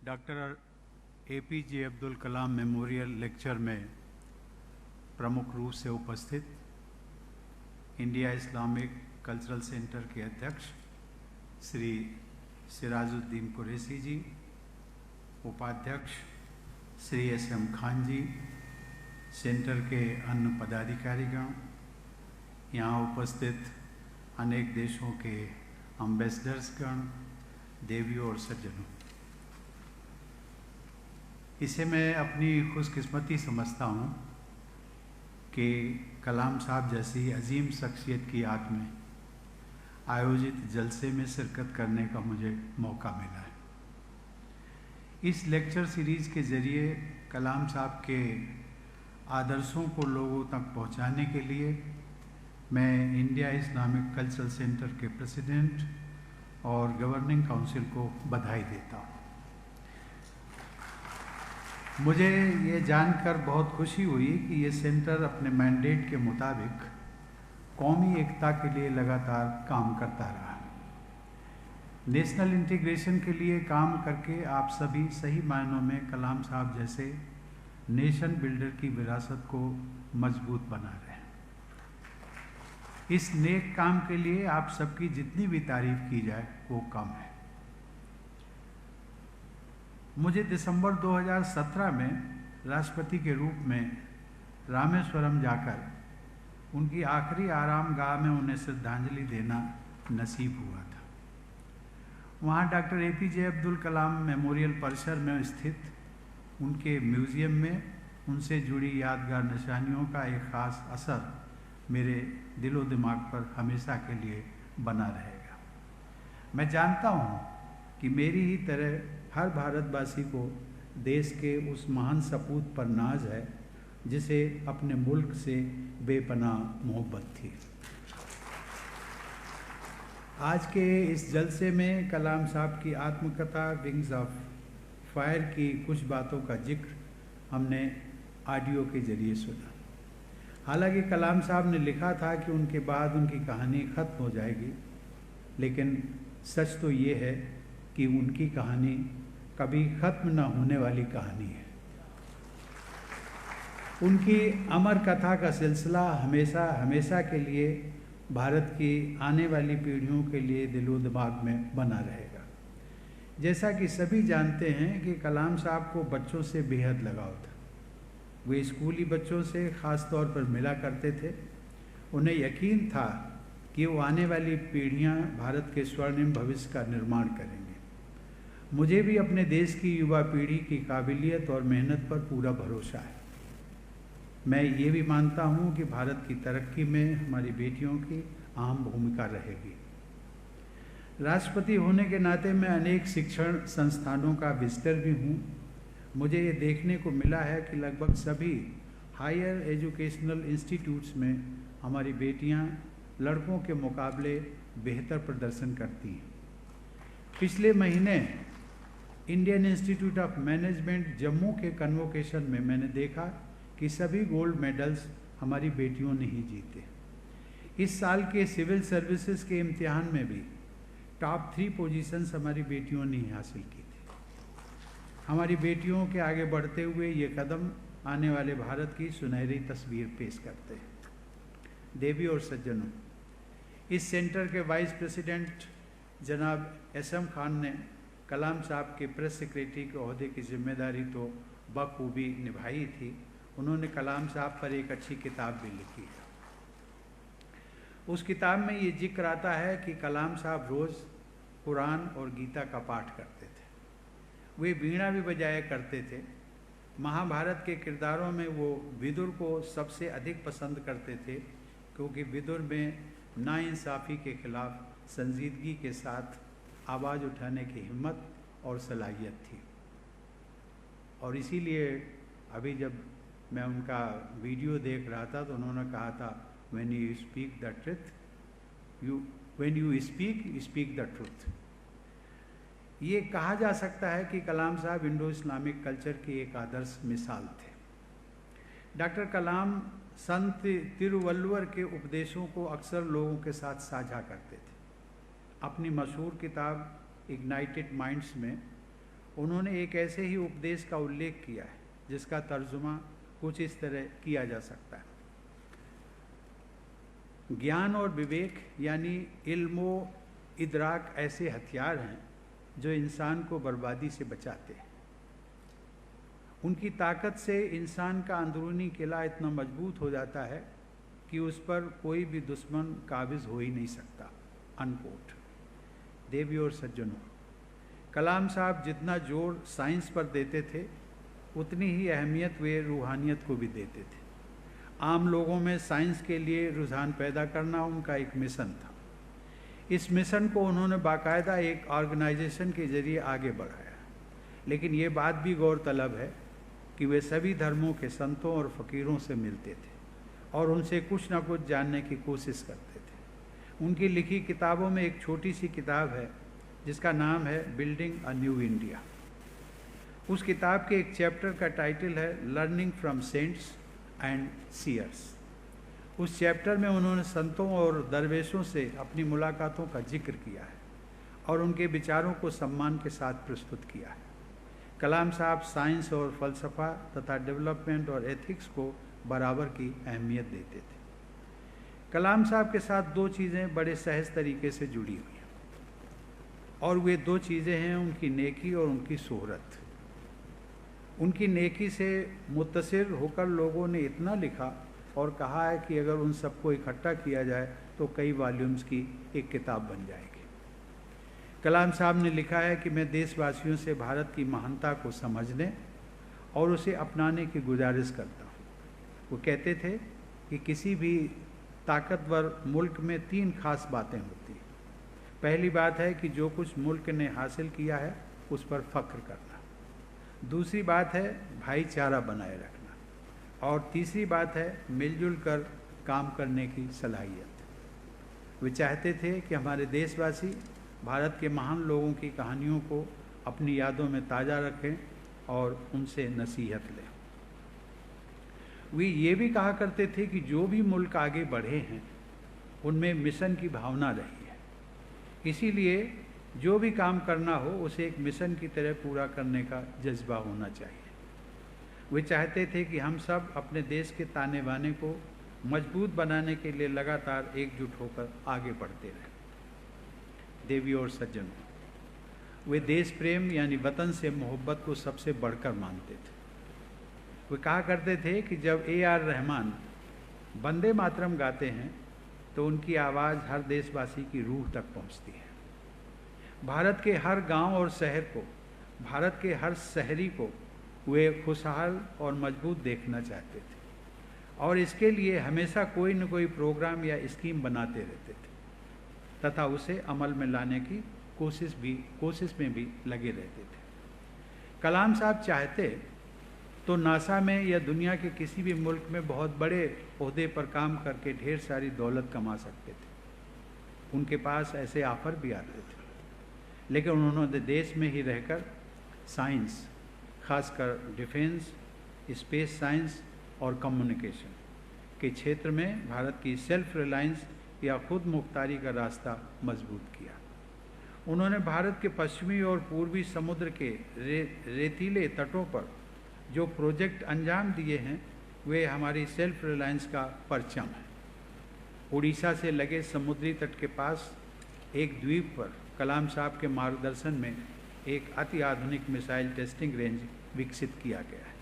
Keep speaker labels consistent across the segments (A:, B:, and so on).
A: Doctor APJ Abdul Kalam memorial lecture में प्रमुख रूप से उपस्थित इंडिया इस्लामिक कल्चरल सेंटर के अध्यक्ष श्री सिराजुद्दीन कुरैशी जी, उपाध्यक्ष श्री SM खान जी, सेंटर के अन्य पदाधिकारीगण, यहाँ उपस्थित अनेक देशों के एम्बेसडर्सगण, देवियों और सज्जनों, इसे मैं अपनी खुशकिस्मती समझता हूँ कि कलाम साहब जैसी अजीम शख्सियत की याद में आयोजित जलसे में शिरकत करने का मुझे मौका मिला है। इस लेक्चर सीरीज़ के ज़रिए कलाम साहब के आदर्शों को लोगों तक पहुँचाने के लिए मैं इंडिया इस्लामिक कल्चरल सेंटर के प्रेसिडेंट और गवर्निंग काउंसिल को बधाई देता हूँ। मुझे ये जानकर बहुत खुशी हुई कि ये सेंटर अपने मैंडेट के मुताबिक कौमी एकता के लिए लगातार काम करता रहा। नेशनल इंटीग्रेशन के लिए काम करके आप सभी सही मायनों में कलाम साहब जैसे नेशन बिल्डर की विरासत को मजबूत बना रहे हैं। इस नेक काम के लिए आप सबकी जितनी भी तारीफ की जाए वो कम है। मुझे दिसंबर 2017 में राष्ट्रपति के रूप में रामेश्वरम जाकर उनकी आखिरी आराम गाह में उन्हें श्रद्धांजलि देना नसीब हुआ था। वहाँ doctor APJ Abdul Kalam memorial परिसर में स्थित उनके म्यूज़ियम में उनसे जुड़ी यादगार निशानियों का एक ख़ास असर मेरे दिलो दिमाग पर हमेशा के लिए बना रहेगा। मैं जानता हूँ कि मेरी ही तरह हर भारतवासी को देश के उस महान सपूत पर नाज है जिसे अपने मुल्क से बेपनाह मोहब्बत थी। आज के इस जलसे में कलाम साहब की आत्मकथा विंग्स ऑफ फायर की कुछ बातों का जिक्र हमने ऑडियो के जरिए सुना। हालांकि कलाम साहब ने लिखा था कि उनके बाद उनकी कहानी ख़त्म हो जाएगी, लेकिन सच तो ये है कि उनकी कहानी कभी ख़त्म न होने वाली कहानी है। उनकी अमर कथा का सिलसिला हमेशा हमेशा के लिए भारत की आने वाली पीढ़ियों के लिए दिलो दिमाग में बना रहेगा। जैसा कि सभी जानते हैं कि कलाम साहब को बच्चों से बेहद लगाव था। वे स्कूली बच्चों से ख़ास तौर पर मिला करते थे। उन्हें यकीन था कि वो आने वाली पीढ़ियां भारत के स्वर्णिम भविष्य का निर्माण करेंगे। मुझे भी अपने देश की युवा पीढ़ी की काबिलियत और मेहनत पर पूरा भरोसा है। मैं ये भी मानता हूँ कि भारत की तरक्की में हमारी बेटियों की अहम भूमिका रहेगी। राष्ट्रपति होने के नाते मैं अनेक शिक्षण संस्थानों का विजिटर भी हूँ। मुझे ये देखने को मिला है कि लगभग सभी हायर एजुकेशनल इंस्टीट्यूट्स में हमारी बेटियाँ लड़कों के मुकाबले बेहतर प्रदर्शन करती हैं। पिछले महीने Indian institute of management Jammu के कन्वोकेशन में मैंने देखा कि सभी गोल्ड मेडल्स हमारी बेटियों ने ही जीते। इस साल के सिविल सर्विसेज के इम्तिहान में भी टॉप 3 पोजीशंस हमारी बेटियों ने ही हासिल की थी। हमारी बेटियों के आगे बढ़ते हुए ये कदम आने वाले भारत की सुनहरी तस्वीर पेश करते हैं। देवी और सज्जनों, इस सेंटर के वाइस प्रेसिडेंट जनाब SM खान ने कलाम साहब के प्रेस सेक्रेटरी के ओहदे की जिम्मेदारी तो बखूबी निभाई थी। उन्होंने कलाम साहब पर एक अच्छी किताब भी लिखी है। उस किताब में ये जिक्र आता है कि कलाम साहब रोज़ कुरान और गीता का पाठ करते थे। वे वीणा भी बजाया करते थे। महाभारत के किरदारों में वो विदुर को सबसे अधिक पसंद करते थे, क्योंकि विदुर में नाइंसाफ़ी के खिलाफ संजीदगी के साथ आवाज़ उठाने की हिम्मत और सलाहियत थी। और इसीलिए अभी जब मैं उनका वीडियो देख रहा था तो उन्होंने कहा था, when you speak the truth when you speak the truth. ये कहा जा सकता है कि कलाम साहब इंडो इस्लामिक कल्चर की एक आदर्श मिसाल थे। डॉक्टर कलाम संत तिरुवल्लुवर के उपदेशों को अक्सर लोगों के साथ साझा करते थे। अपनी मशहूर किताब इग्नाइटेड माइंड्स में उन्होंने एक ऐसे ही उपदेश का उल्लेख किया है जिसका तर्जुमा कुछ इस तरह किया जा सकता है। ज्ञान और विवेक यानी इल्म व इदराक ऐसे हथियार हैं जो इंसान को बर्बादी से बचाते हैं। उनकी ताकत से इंसान का अंदरूनी किला इतना मजबूत हो जाता है कि उस पर कोई भी दुश्मन काबिज हो ही नहीं सकता। अनकोट। देवियों और सज्जनों, कलाम साहब जितना जोर साइंस पर देते थे उतनी ही अहमियत वे रूहानियत को भी देते थे। आम लोगों में साइंस के लिए रुझान पैदा करना उनका एक मिशन था। इस मिशन को उन्होंने बाकायदा एक ऑर्गेनाइजेशन के जरिए आगे बढ़ाया। लेकिन ये बात भी गौरतलब है कि वे सभी धर्मों के संतों और फ़कीरों से मिलते थे और उनसे कुछ ना कुछ जानने की कोशिश करते थे। उनकी लिखी किताबों में एक छोटी सी किताब है जिसका नाम है बिल्डिंग अ न्यू इंडिया। उस किताब के एक चैप्टर का टाइटल है learning from saints and seers. उस चैप्टर में उन्होंने संतों और दरवेशों से अपनी मुलाकातों का जिक्र किया है और उनके विचारों को सम्मान के साथ प्रस्तुत किया है। कलाम साहब साइंस और फ़लसफ़ा तथा डेवलपमेंट और एथिक्स को बराबर की अहमियत देते थे। कलाम साहब के साथ दो चीज़ें बड़े सहज तरीके से जुड़ी हुई हैं और वे दो चीज़ें हैं उनकी नेकी और उनकी शोहरत। उनकी नेकी से मुत्तसिर होकर लोगों ने इतना लिखा और कहा है कि अगर उन सबको इकट्ठा किया जाए तो कई वॉल्यूम्स की एक किताब बन जाएगी। कलाम साहब ने लिखा है कि मैं देशवासियों से भारत की महानता को समझने और उसे अपनाने की गुजारिश करता हूँ। वो कहते थे कि किसी भी ताकतवर मुल्क में तीन खास बातें होती हैं। पहली बात है कि जो कुछ मुल्क ने हासिल किया है उस पर फ़ख्र करना। दूसरी बात है भाईचारा बनाए रखना और तीसरी बात है मिलजुल कर काम करने की सलाहियत। वे चाहते थे कि हमारे देशवासी भारत के महान लोगों की कहानियों को अपनी यादों में ताज़ा रखें और उनसे नसीहत लें। वे ये भी कहा करते थे कि जो भी मुल्क आगे बढ़े हैं उनमें मिशन की भावना रही है, इसीलिए जो भी काम करना हो उसे एक मिशन की तरह पूरा करने का जज्बा होना चाहिए। वे चाहते थे कि हम सब अपने देश के ताने बाने को मजबूत बनाने के लिए लगातार एकजुट होकर आगे बढ़ते रहें। देवियों और सज्जनों, वे देश प्रेम यानी वतन से मोहब्बत को सबसे बढ़कर मानते थे। वे कहा करते थे कि जब AR रहमान वंदे मातरम गाते हैं तो उनकी आवाज़ हर देशवासी की रूह तक पहुंचती है। भारत के हर गांव और शहर को, भारत के हर शहरी को वे खुशहाल और मजबूत देखना चाहते थे और इसके लिए हमेशा कोई न कोई प्रोग्राम या स्कीम बनाते रहते थे तथा उसे अमल में लाने की कोशिश में भी लगे रहते थे। कलाम साहब चाहते तो नासा में या दुनिया के किसी भी मुल्क में बहुत बड़े ओहदे पर काम करके ढेर सारी दौलत कमा सकते थे। उनके पास ऐसे ऑफर भी आते थे, लेकिन उन्होंने देश में ही रहकर साइंस, खासकर डिफेंस, स्पेस साइंस और कम्युनिकेशन के क्षेत्र में भारत की सेल्फ रिलायंस या खुद मुख्तारी का रास्ता मजबूत किया। उन्होंने भारत के पश्चिमी और पूर्वी समुद्र के रेतीले तटों पर जो प्रोजेक्ट अंजाम दिए हैं वे हमारी सेल्फ रिलायंस का परचम है। उड़ीसा से लगे समुद्री तट के पास एक द्वीप पर कलाम साहब के मार्गदर्शन में एक अति आधुनिक मिसाइल टेस्टिंग रेंज विकसित किया गया है।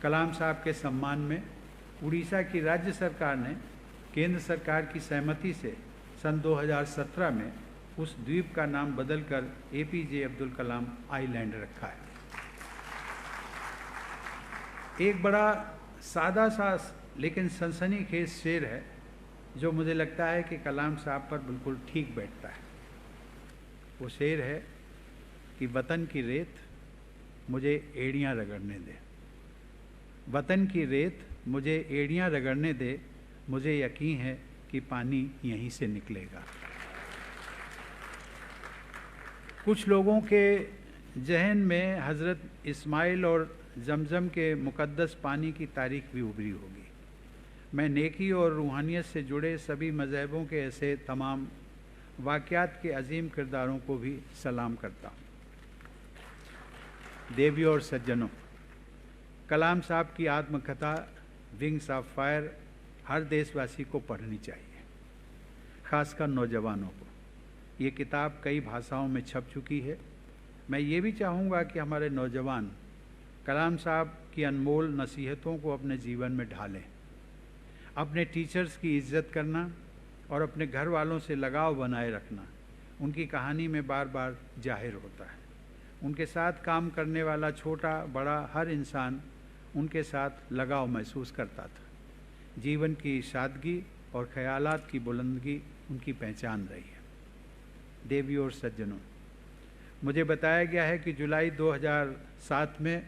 A: कलाम साहब के सम्मान में उड़ीसा की राज्य सरकार ने केंद्र सरकार की सहमति से सन 2017 में उस द्वीप का नाम बदलकर APJ अब्दुल कलाम आइलैंड रखा है। एक बड़ा सादा सा लेकिन सनसनीखेज शेर है जो मुझे लगता है कि कलाम साहब पर बिल्कुल ठीक बैठता है। वो शेर है कि वतन की रेत मुझे एड़ियाँ रगड़ने दे, वतन की रेत मुझे एड़ियाँ रगड़ने दे, मुझे यकीन है कि पानी यहीं से निकलेगा। कुछ लोगों के जहन में हज़रत इस्माइल और जमज़म के मुक़द्दस पानी की तारीख भी उभरी होगी। मैं नेकी और रूहानियत से जुड़े सभी मज़हबों के ऐसे तमाम वाक़यात के अजीम किरदारों को भी सलाम करता हूँ। देवियों और सज्जनों, कलाम साहब की आत्मकथा विंग्स ऑफ फायर हर देशवासी को पढ़नी चाहिए, खासकर नौजवानों को। ये किताब कई भाषाओं में छप चुकी है। मैं ये भी चाहूँगा कि हमारे नौजवान कलाम साहब की अनमोल नसीहतों को अपने जीवन में ढालें। अपने टीचर्स की इज्जत करना और अपने घर वालों से लगाव बनाए रखना उनकी कहानी में बार बार जाहिर होता है। उनके साथ काम करने वाला छोटा बड़ा हर इंसान उनके साथ लगाव महसूस करता था। जीवन की सादगी और ख्यालात की बुलंदगी उनकी पहचान रही है। देवियों और सज्जनों, मुझे बताया गया है कि जुलाई 2007 में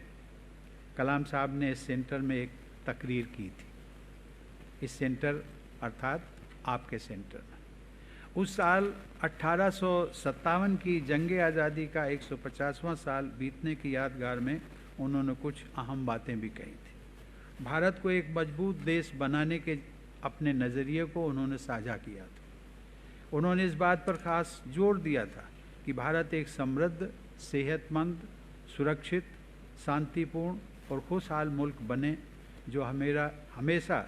A: कलाम साहब ने इस सेंटर में एक तकरीर की थी। इस सेंटर अर्थात आपके सेंटर में उस साल 1857 की जंग आज़ादी का 150वां साल बीतने की यादगार में उन्होंने कुछ अहम बातें भी कही थी। भारत को एक मजबूत देश बनाने के अपने नज़रिए को उन्होंने साझा किया था। उन्होंने इस बात पर खास जोर दिया था कि भारत एक समृद्ध, सेहतमंद, सुरक्षित, शांतिपूर्ण और खुशहाल मुल्क बने जो हमेशा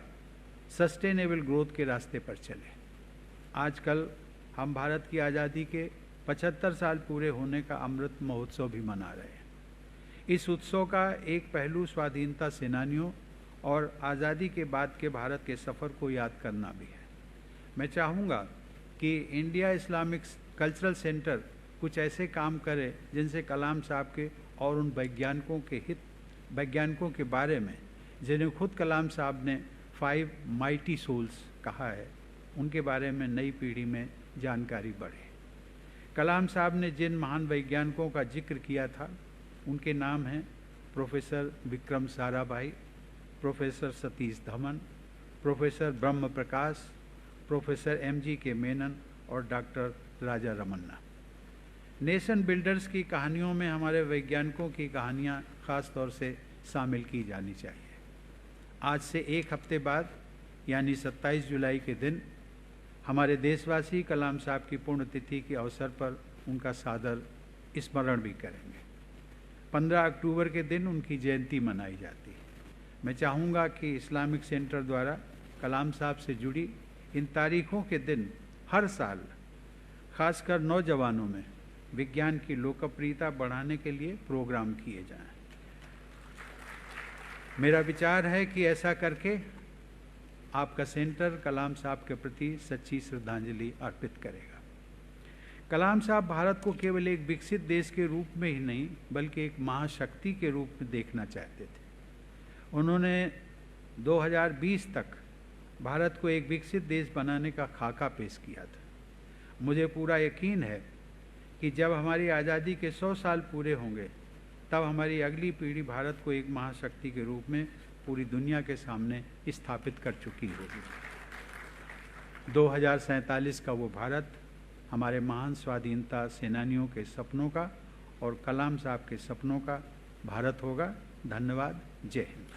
A: सस्टेनेबल ग्रोथ के रास्ते पर चले। आजकल हम भारत की आज़ादी के 75 साल पूरे होने का अमृत महोत्सव भी मना रहे हैं। इस उत्सव का एक पहलू स्वाधीनता सेनानियों और आज़ादी के बाद के भारत के सफ़र को याद करना भी है। मैं चाहूँगा कि इंडिया इस्लामिक कल्चरल सेंटर कुछ ऐसे काम करे जिनसे कलाम साहब के और उन वैज्ञानिकों के बारे में जिन्हें खुद कलाम साहब ने 5 माइटी सोल्स कहा है, उनके बारे में नई पीढ़ी में जानकारी बढ़े। कलाम साहब ने जिन महान वैज्ञानिकों का जिक्र किया था उनके नाम हैं professor Vikram Sarabhai, professor Satish Dhawan, professor ब्रह्म प्रकाश, प्रोफेसर MG के मेनन और doctor Raja Ramanna. Nation builders की कहानियों में हमारे वैज्ञानिकों की कहानियाँ ख़ास तौर से शामिल की जानी चाहिए। आज से एक हफ्ते बाद यानी 27 जुलाई के दिन हमारे देशवासी कलाम साहब की पुण्यतिथि के अवसर पर उनका सादर स्मरण भी करेंगे। 15 अक्टूबर के दिन उनकी जयंती मनाई जाती है। मैं चाहूँगा कि इस्लामिक सेंटर द्वारा कलाम साहब से जुड़ी इन तारीखों के दिन हर साल खासकर नौजवानों में विज्ञान की लोकप्रियता बढ़ाने के लिए प्रोग्राम किए जाएं। मेरा विचार है कि ऐसा करके आपका सेंटर कलाम साहब के प्रति सच्ची श्रद्धांजलि अर्पित करेगा। कलाम साहब भारत को केवल एक विकसित देश के रूप में ही नहीं बल्कि एक महाशक्ति के रूप में देखना चाहते थे। उन्होंने 2020 तक भारत को एक विकसित देश बनाने का खाका पेश किया था। मुझे पूरा यकीन है कि जब हमारी आज़ादी के 100 साल पूरे होंगे तब हमारी अगली पीढ़ी भारत को एक महाशक्ति के रूप में पूरी दुनिया के सामने स्थापित कर चुकी होगी। 2047 का वो भारत हमारे महान स्वाधीनता सेनानियों के सपनों का और कलाम साहब के सपनों का भारत होगा। धन्यवाद। जय हिंद।